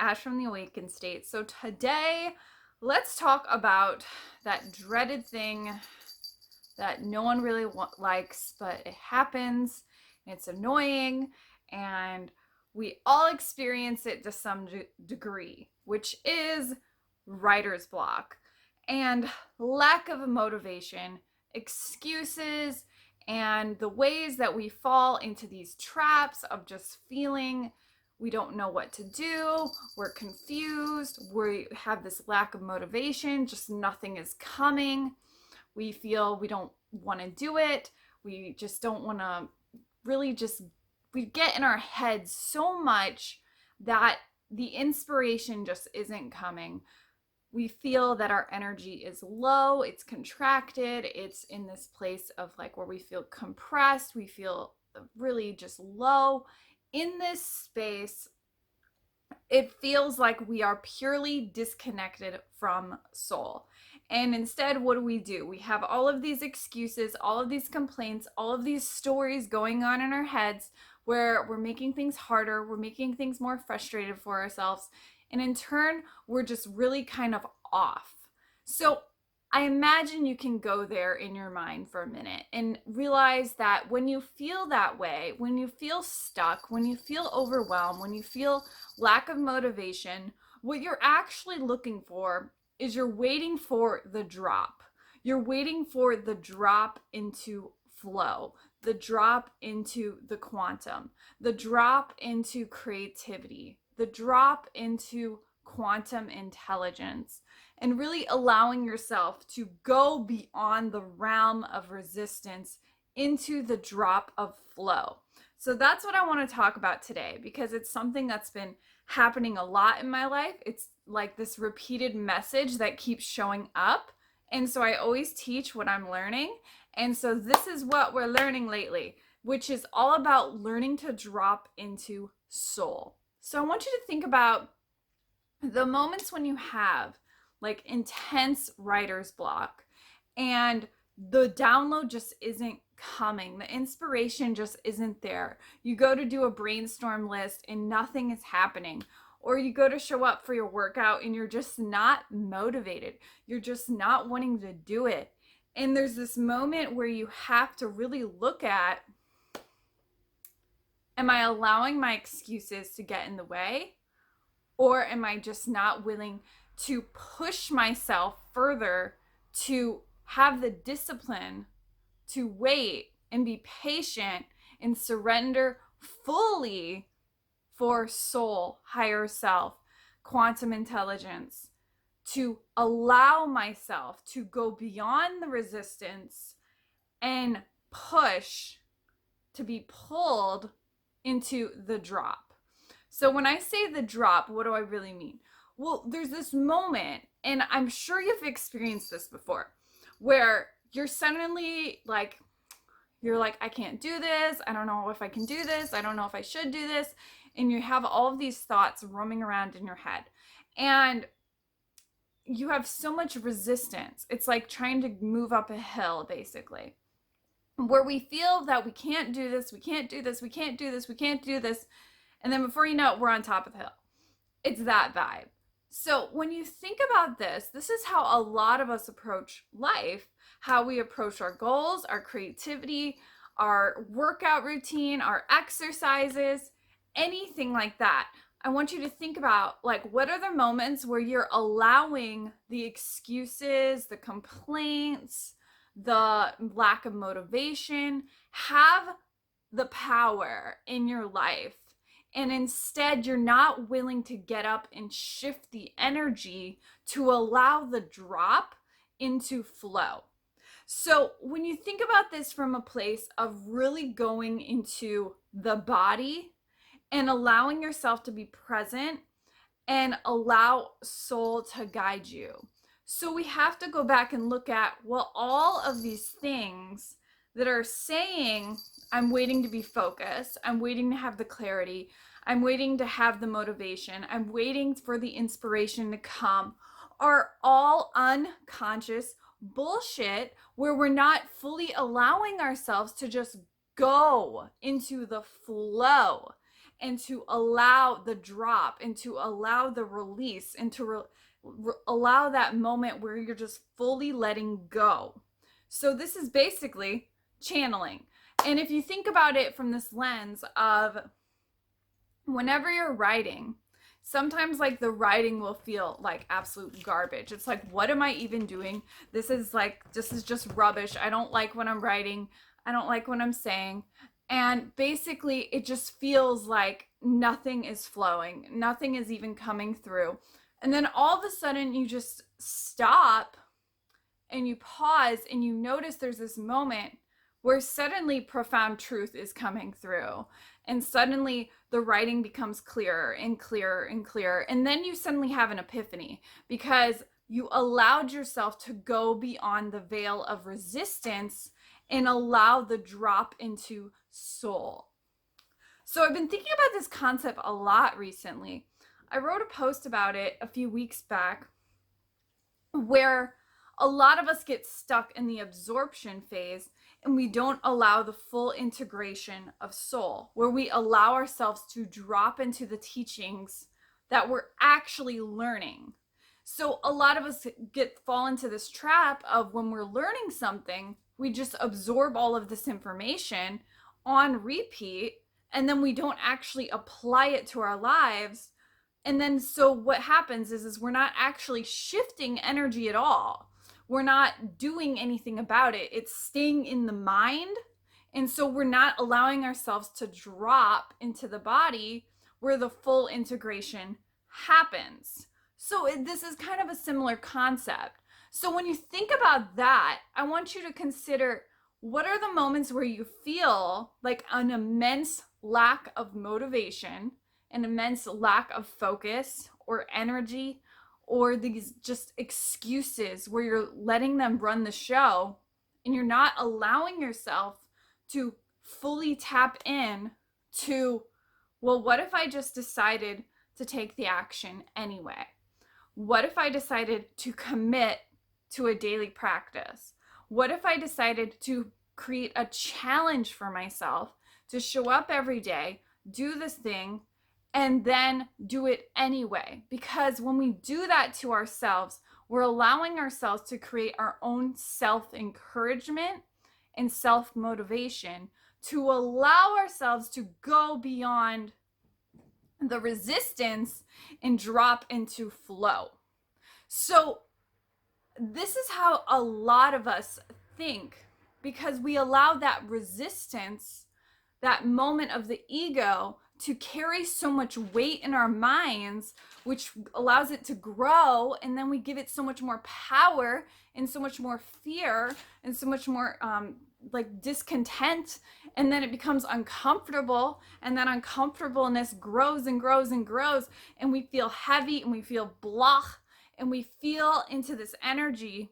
Ash from the Awakened State. So today, let's talk about that dreaded thing that no one really likes, but it happens, and it's annoying, and we all experience it to some degree, which is writer's block and lack of motivation, excuses, and the ways that we fall into these traps of just feeling we don't know what to do, we're confused, we have this lack of motivation, just nothing is coming. We feel we don't want to do it. We just don't want to really we get in our heads so much that the inspiration just isn't coming. We feel that our energy is low, it's contracted, it's in this place of like where we feel compressed, we feel really just low. In this space, it feels like we are purely disconnected from soul. And instead, what do? We have all of these excuses, all of these complaints, all of these stories going on in our heads where we're making things harder, we're making things more frustrated for ourselves. And in turn, we're just really kind of off. So I imagine you can go there in your mind for a minute and realize that when you feel that way, when you feel stuck, when you feel overwhelmed, when you feel lack of motivation, what you're actually looking for is you're waiting for the drop. You're waiting for the drop into flow, the drop into the quantum, the drop into creativity, the drop into quantum intelligence, and really allowing yourself to go beyond the realm of resistance into the drop of flow. So that's what I want to talk about today, because it's something that's been happening a lot in my life. It's like this repeated message that keeps showing up. And so I always teach what I'm learning. And so this is what we're learning lately, which is all about learning to drop into soul. So I want you to think about the moments when you have like intense writer's block and the download just isn't coming. The inspiration just isn't there. You go to do a brainstorm list and nothing is happening. Or you go to show up for your workout and you're just not motivated. You're just not wanting to do it. And there's this moment where you have to really look at, am I allowing my excuses to get in the way? Or am I just not willing to push myself further, to have the discipline to wait and be patient and surrender fully for soul, higher self, quantum intelligence, to allow myself to go beyond the resistance and push, to be pulled into the drop. So when I say the drop, what do I really mean? Well, there's this moment, and I'm sure you've experienced this before, where you're suddenly like, I can't do this. I don't know if I can do this. I don't know if I should do this. And you have all of these thoughts roaming around in your head. And you have so much resistance. It's like trying to move up a hill, basically, where we feel that we can't do this, we can't do this, we can't do this, we can't do this. And then before you know it, we're on top of the hill. It's that vibe. So when you think about this, this is how a lot of us approach life, how we approach our goals, our creativity, our workout routine, our exercises, anything like that. I want you to think about, like, what are the moments where you're allowing the excuses, the complaints, the lack of motivation have the power in your life, and instead you're not willing to get up and shift the energy to allow the drop into flow. So when you think about this from a place of really going into the body and allowing yourself to be present and allow soul to guide you. So we have to go back and look at, well, all of these things that are saying, I'm waiting to be focused, I'm waiting to have the clarity, I'm waiting to have the motivation, I'm waiting for the inspiration to come, are all unconscious bullshit where we're not fully allowing ourselves to just go into the flow. and to allow the drop and to allow the release and to allow that moment where you're just fully letting go. So this is basically channeling. And if you think about it from this lens of whenever you're writing, sometimes like the writing will feel like absolute garbage. It's like, what am I even doing? This is just rubbish. I don't like what I'm writing. I don't like what I'm saying. And basically it just feels like nothing is flowing. Nothing is even coming through. And then all of a sudden you just stop and you pause and you notice there's this moment where suddenly profound truth is coming through. And suddenly the writing becomes clearer and clearer and clearer. And then you suddenly have an epiphany because you allowed yourself to go beyond the veil of resistance and allow the drop into soul. So I've been thinking about this concept a lot recently. I wrote a post about it a few weeks back where a lot of us get stuck in the absorption phase and we don't allow the full integration of soul, where we allow ourselves to drop into the teachings that we're actually learning. So a lot of us fall into this trap of when we're learning something, we just absorb all of this information on repeat, and then we don't actually apply it to our lives. And then so what happens is we're not actually shifting energy at all. We're not doing anything about it. It's staying in the mind. And so we're not allowing ourselves to drop into the body where the full integration happens. So this is kind of a similar concept. So when you think about that, I want you to consider, what are the moments where you feel like an immense lack of motivation, an immense lack of focus or energy, or these just excuses where you're letting them run the show and you're not allowing yourself to fully tap in to, well, what if I just decided to take the action anyway? What if I decided to commit to a daily practice? What if I decided to create a challenge for myself to show up every day, do this thing, and then do it anyway? Because when we do that to ourselves, we're allowing ourselves to create our own self-encouragement and self-motivation to allow ourselves to go beyond the resistance and drop into flow. So this is how a lot of us think, because we allow that resistance, that moment of the ego, to carry so much weight in our minds, which allows it to grow, and then we give it so much more power and so much more fear and so much more like discontent, and then it becomes uncomfortable, and then uncomfortableness grows and grows and grows, and we feel heavy and we feel blah, and we feel into this energy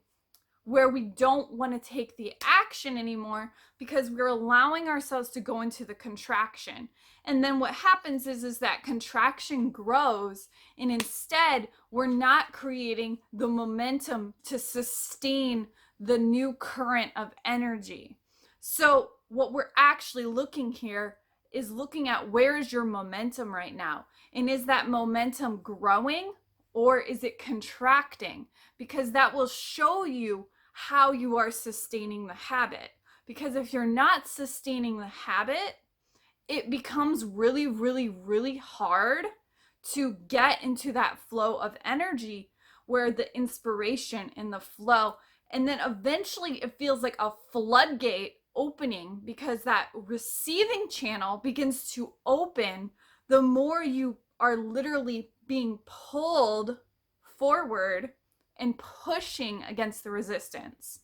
where we don't want to take the action anymore because we're allowing ourselves to go into the contraction. And then what happens is that contraction grows, and instead we're not creating the momentum to sustain the new current of energy. So what we're actually looking here is looking at, where is your momentum right now? And is that momentum growing or is it contracting? Because that will show you how you are sustaining the habit. Because if you're not sustaining the habit, it becomes really, really, really hard to get into that flow of energy where the inspiration and the flow, and then eventually it feels like a floodgate opening, because that receiving channel begins to open the more you are literally being pulled forward and pushing against the resistance.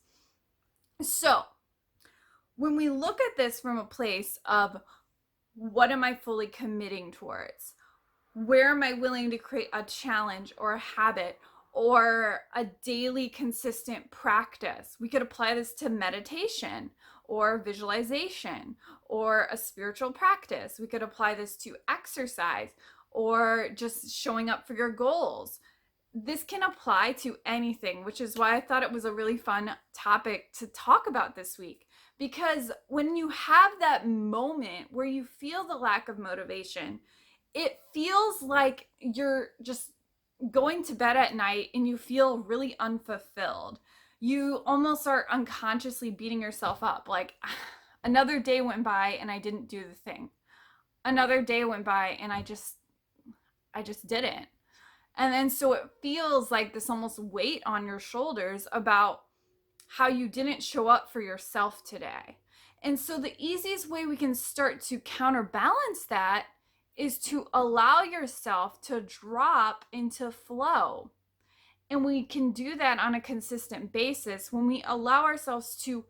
So when we look at this from a place of, what am I fully committing towards? Where am I willing to create a challenge or a habit or a daily consistent practice? We could apply this to meditation or visualization or a spiritual practice. We could apply this to exercise or just showing up for your goals. This can apply to anything, which is why I thought it was a really fun topic to talk about this week. Because when you have that moment where you feel the lack of motivation, it feels like you're just going to bed at night and you feel really unfulfilled. You almost are unconsciously beating yourself up. Like, another day went by and I didn't do the thing. Another day went by and I just didn't. And then so it feels like this almost weight on your shoulders about how you didn't show up for yourself today. And so the easiest way we can start to counterbalance that is to allow yourself to drop into flow. And we can do that on a consistent basis when we allow ourselves to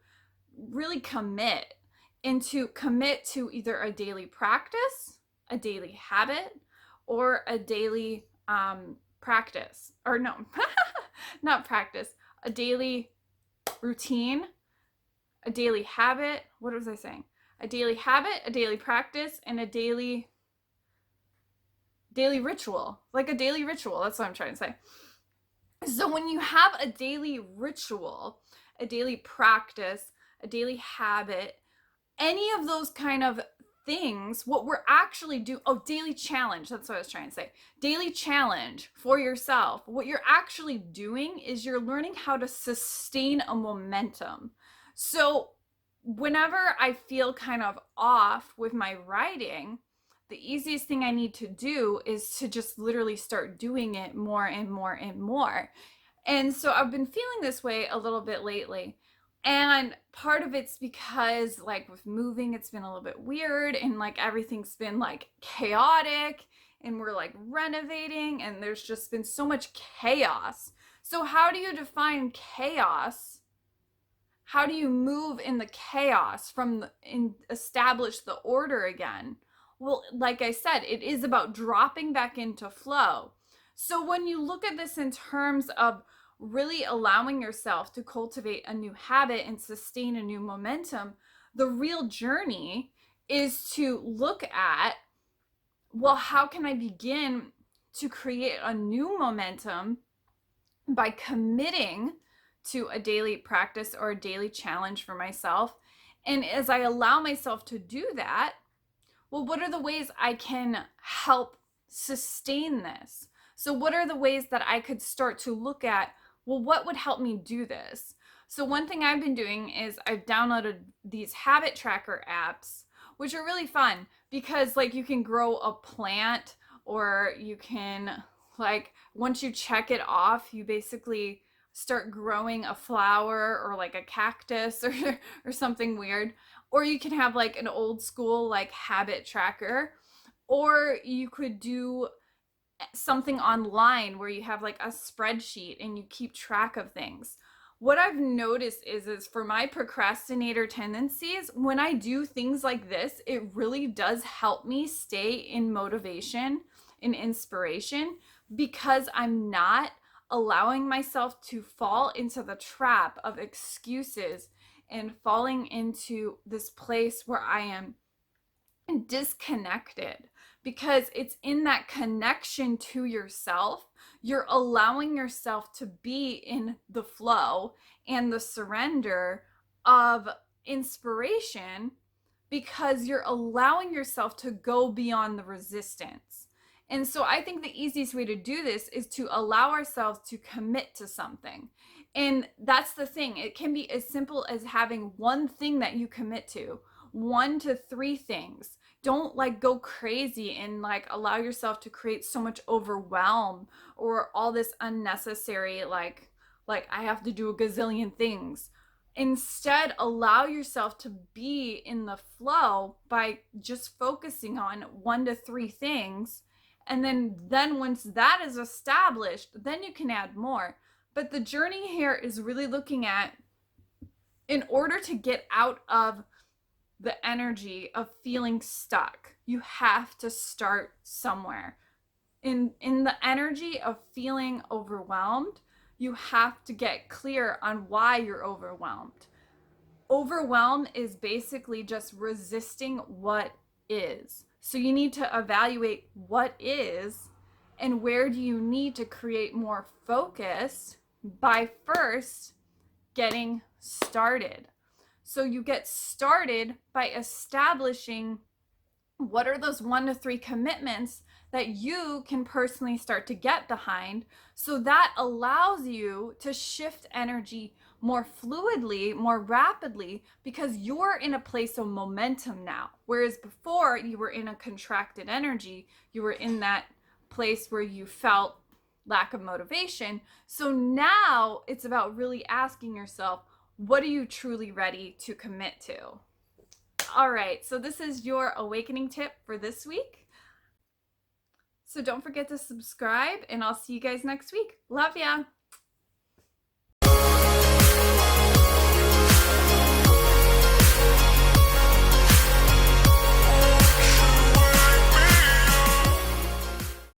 really commit to either a daily practice, a daily habit, or a daily practice. Or no, not practice, a daily routine, a daily habit. What was I saying? A daily habit, a daily practice, and a daily ritual. Like a daily ritual. That's what I'm trying to say. So when you have a daily ritual, a daily practice, a daily habit, any of those kind of things, what we're actually doing, daily challenge, that's what I was trying to say. Daily challenge for yourself. What you're actually doing is you're learning how to sustain a momentum. So whenever I feel kind of off with my writing, the easiest thing I need to do is to just literally start doing it more and more and more. And so I've been feeling this way a little bit lately. And part of it's because, like, with moving, it's been a little bit weird and like everything's been like chaotic and we're like renovating and there's just been so much chaos. So, how do you define chaos? How do you move in the chaos and establish the order again? Well, like I said, it is about dropping back into flow. So when you look at this in terms of really allowing yourself to cultivate a new habit and sustain a new momentum, the real journey is to look at, well, how can I begin to create a new momentum by committing to a daily practice or a daily challenge for myself? And as I allow myself to do that, well, what are the ways I can help sustain this? So what are the ways that I could start to look at, well, what would help me do this? So one thing I've been doing is I've downloaded these habit tracker apps, which are really fun because like you can grow a plant, or you can, like, once you check it off, you basically start growing a flower or like a cactus or something weird. Or you can have like an old school like habit tracker, or you could do something online where you have like a spreadsheet and you keep track of things. What I've noticed is for my procrastinator tendencies, when I do things like this, it really does help me stay in motivation and inspiration, because I'm not allowing myself to fall into the trap of excuses and falling into this place where I am disconnected. Because it's in that connection to yourself, you're allowing yourself to be in the flow and the surrender of inspiration, because you're allowing yourself to go beyond the resistance. And so I think the easiest way to do this is to allow ourselves to commit to something. And that's the thing. It can be as simple as having one thing that you commit to, 1 to 3 things. Don't like go crazy and like allow yourself to create so much overwhelm or all this unnecessary like I have to do a gazillion things. Instead, allow yourself to be in the flow by just focusing on 1 to 3 things. And then once that is established, then you can add more. But the journey here is really looking at, in order to get out of the energy of feeling stuck, you have to start somewhere. In the energy of feeling overwhelmed, you have to get clear on why you're overwhelmed. Overwhelm is basically just resisting what is. So you need to evaluate what is and where do you need to create more focus by first getting started. So you get started by establishing what are those 1 to 3 commitments that you can personally start to get behind. So that allows you to shift energy more fluidly, more rapidly, because you're in a place of momentum now. Whereas before you were in a contracted energy, you were in that place where you felt lack of motivation. So now it's about really asking yourself, what are you truly ready to commit to? All right, so this is your awakening tip for this week. So don't forget to subscribe, and I'll see you guys next week. Love ya.